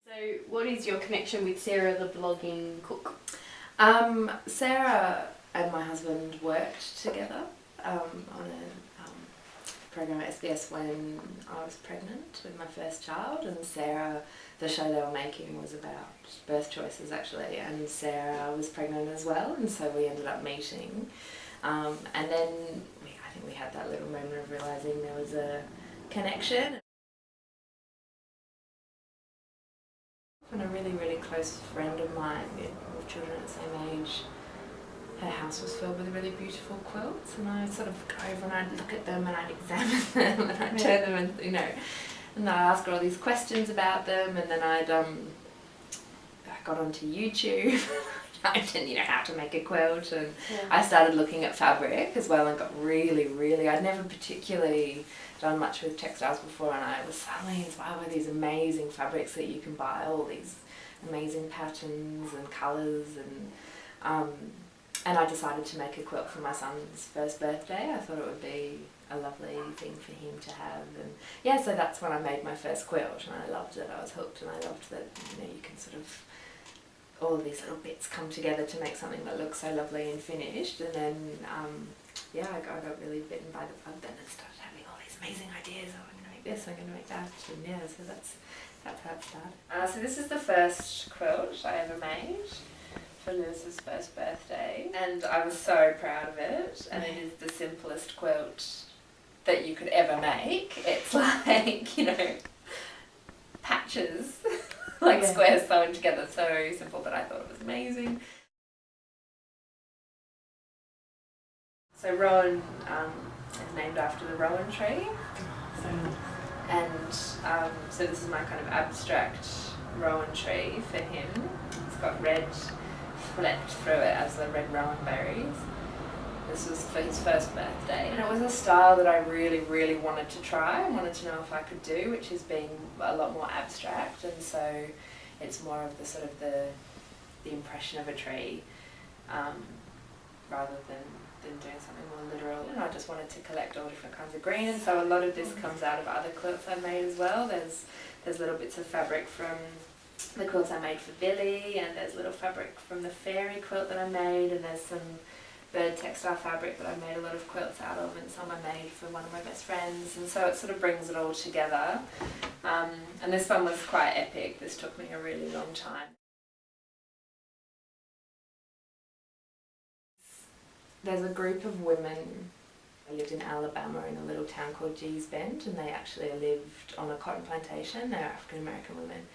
So what is your connection with Sarah, the blogging cook? Sarah and my husband worked together on a program at SBS when I was pregnant with my first child, and Sarah, the show they were making was about birth choices actually, and Sarah was pregnant as well, and so we ended up meeting, and then I think we had that little moment of realising there was a connection. And a really, really close friend of mine with children at the same age, her house was filled with really beautiful quilts, and I'd sort of go over and I'd look at them and I'd examine them and I'd turn them and and I'd ask her all these questions about them, and then I got onto YouTube. I didn't how to make a quilt, and I started looking at fabric as well and got really, I'd never particularly done much with textiles before, and I was suddenly inspired by these amazing fabrics that you can buy, all these amazing patterns and colours, and I decided to make a quilt for my son's first birthday. I thought it would be a lovely thing for him to have, and so that's when I made my first quilt, and I loved it. I was hooked, and I loved that you can sort of all of these little bits come together to make something that looks so lovely and finished, and then I got really bitten by the bug then and started having all these amazing ideas. Oh, I'm going to make this, I'm going to make that, and so that's how it started. So this is the first quilt I ever made for Lewis's first birthday, and I was so proud of it, and it is the simplest quilt that you could ever make. It's like, patches, like squares sewn together, so simple, but I thought it was amazing. So Rowan is named after the rowan tree, and so this is my kind of abstract rowan tree for him. It's got red flecked through it as the red rowan berries. This was for his first birthday, and it was a style that I really wanted to try and wanted to know if I could do, which is being a lot more abstract, and so it's more of the sort of the impression of a tree rather than doing something more literal. And I just wanted to collect all different kinds of green, and so a lot of this comes out of other quilts I've made as well. There's little bits of fabric from the quilts I made for Billy, and there's little fabric from the fairy quilt that I made, and there's some bird textile fabric that I made a lot of quilts out of, and some I made for one of my best friends, and so it sort of brings it all together. And this one was quite epic. This took me a really long time. There's a group of women. I lived in Alabama in a little town called Gee's Bend, and they actually lived on a cotton plantation. They're African American women,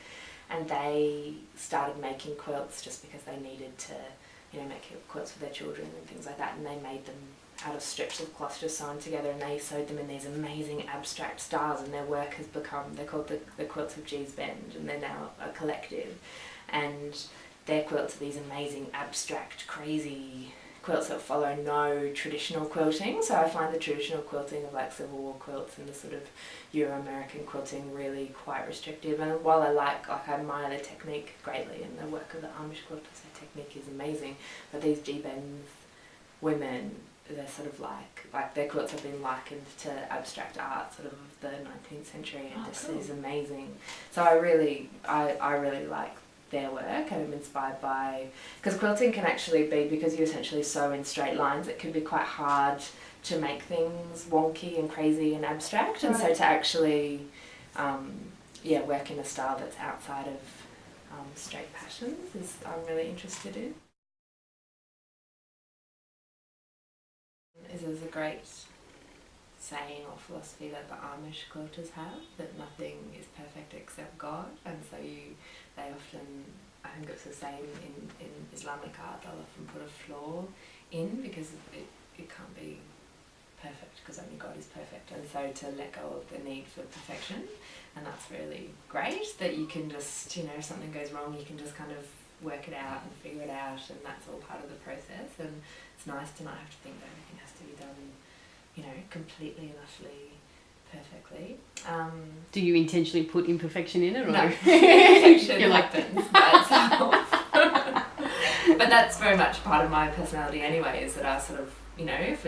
and they started making quilts just because they needed to make quilts for their children and things like that, and they made them out of strips of cloth just sewn together, and they sewed them in these amazing abstract styles, and their work has become, they're called the Quilts of Gee's Bend, and they're now a collective, and their quilts are these amazing abstract crazy quilts that follow no traditional quilting. So I find the traditional quilting of like Civil War quilts and the sort of Euro-American quilting really quite restrictive, and while I admire the technique greatly and the work of the Amish quilters, their technique is amazing, but these G-Bend women, they're sort of like their quilts have been likened to abstract art sort of the 19th century, and this is amazing. So I really like their work, and I'm inspired by, because quilting can actually be, because you essentially sew in straight lines, it can be quite hard to make things wonky and crazy and abstract, and so to actually work in a style that's outside of straight patterns is I'm really interested in. There's a great saying or philosophy that the Amish quilters have, that nothing is perfect except God, and so they often, I think it's the same in Islamic art, they'll often put a flaw in because it can't be perfect, because only God is perfect, and so to let go of the need for perfection, and that's really great, that you can just, if something goes wrong, you can just kind of work it out and figure it out, and that's all part of the process, and it's nice to not have to think that everything has to be done completely and utterly perfectly. Do you intentionally put imperfection in it? Or? No, imperfection happens by itself. But that's very much part of my personality anyway, is that I sort of, if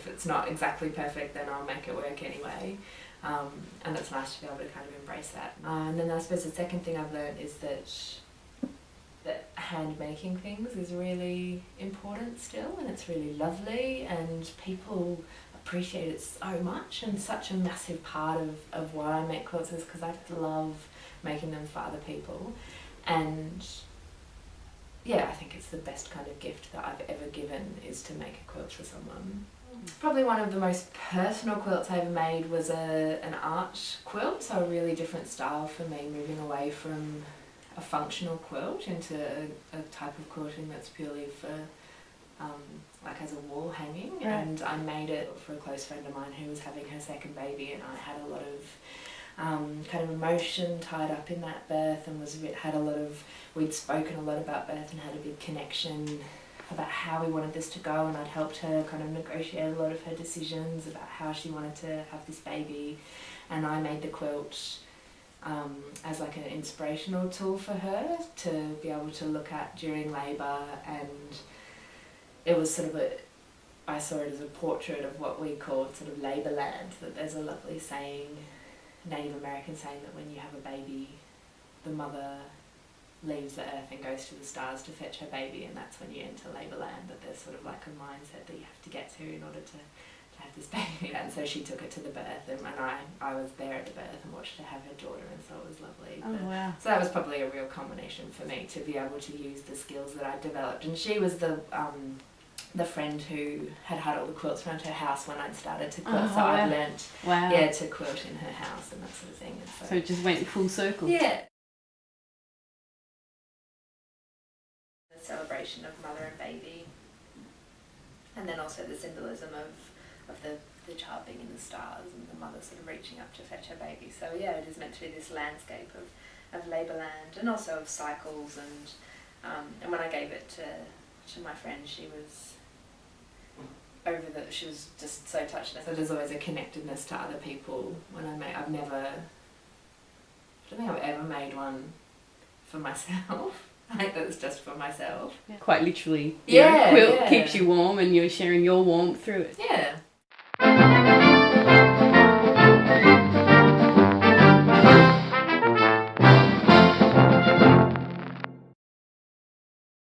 it's not exactly perfect, then I'll make it work anyway. And it's nice to be able to kind of embrace that. And then I suppose the second thing I've learned is that hand making things is really important still, and it's really lovely, and people appreciate it so much, and such a massive part of why I make quilts is because I love making them for other people. And yeah, I think it's the best kind of gift that I've ever given, is to make a quilt for someone. Probably one of the most personal quilts I ever made was an arch quilt, so a really different style for me, moving away from a functional quilt into a type of quilting that's purely for like as a wall hanging. Right. And I made it for a close friend of mine who was having her second baby, and I had a lot of kind of emotion tied up in that birth, and we'd spoken a lot about birth and had a big connection about how we wanted this to go, and I'd helped her kind of negotiate a lot of her decisions about how she wanted to have this baby. And I made the quilt as like an inspirational tool for her to be able to look at during labour, and it was sort of I saw it as a portrait of what we called sort of labour land, that there's a lovely saying, Native American saying, that when you have a baby, the mother leaves the earth and goes to the stars to fetch her baby, and that's when you enter labour land, that there's sort of like a mindset that you have to get to in order to have this baby. And so she took it to the birth, and I was there at the birth and watched her have her daughter, and so it was lovely. Oh, wow. So that was probably a real combination for me, to be able to use the skills that I developed. And she was the friend who had all the quilts around her house when I'd started to quilt, so I learnt to quilt in her house and that sort of thing. And so it just went full circle. Yeah. The celebration of mother and baby, and then also the symbolism of the child being in the stars and the mother sort of reaching up to fetch her baby. So yeah, it is meant to be this landscape of labour land, and also of cycles. And when I gave it to my friend, she was she was just so touched. So there's always a connectedness to other people when I make. I don't think I've ever made one for myself. Like that was just for myself. Yeah. Quite literally. Quilt keeps you warm, and you're sharing your warmth through it. Yeah.